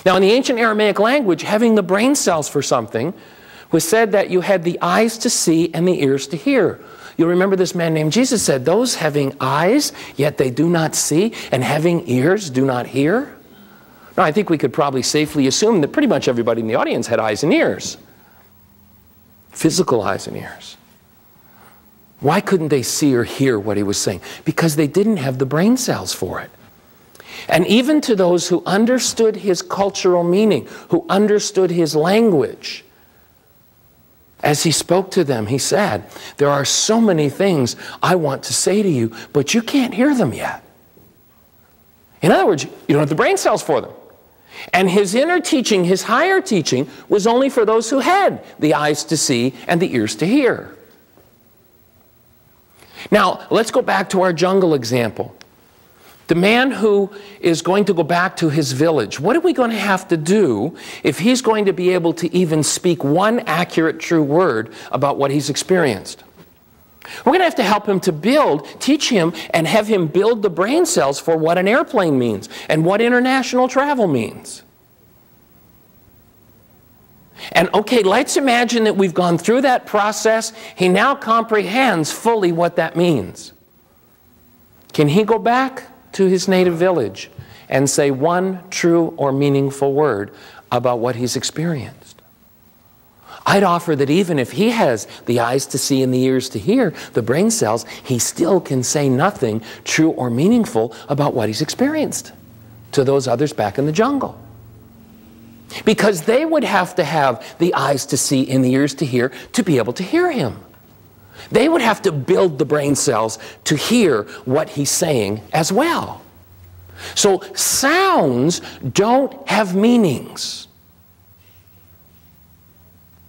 Now, in the ancient Aramaic language, having the brain cells for something was said that you had the eyes to see and the ears to hear. You'll remember this man named Jesus said, those having eyes, yet they do not see, and having ears do not hear. Now, I think we could probably safely assume that pretty much everybody in the audience had eyes and ears. Physical eyes and ears. Why couldn't they see or hear what he was saying? Because they didn't have the brain cells for it. And even to those who understood his cultural meaning, who understood his language, as he spoke to them, he said, there are so many things I want to say to you, but you can't hear them yet. In other words, you don't have the brain cells for them. And his inner teaching, his higher teaching, was only for those who had the eyes to see and the ears to hear. Now, let's go back to our jungle example. The man who is going to go back to his village, what are we going to have to do if he's going to be able to even speak one accurate, true word about what he's experienced? We're going to help him to teach him and have him build the brain cells for what an airplane means and what international travel means. And okay, let's imagine that we've gone through that process. He now comprehends fully what that means. Can he go back to his native village and say one true or meaningful word about what he's experienced? I'd offer that even if he has the eyes to see and the ears to hear, the brain cells, he still can say nothing true or meaningful about what he's experienced to those others back in the jungle. Because they would have to have the eyes to see and the ears to hear to be able to hear him. They would have to build the brain cells to hear what he's saying as well. So sounds don't have meanings.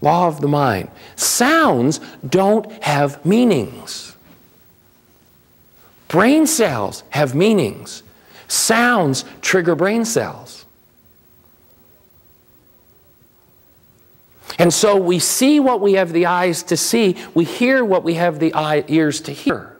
Law of the mind. Sounds don't have meanings. Brain cells have meanings. Sounds trigger brain cells. And so we see what we have the eyes to see, we hear what we have the ears to hear.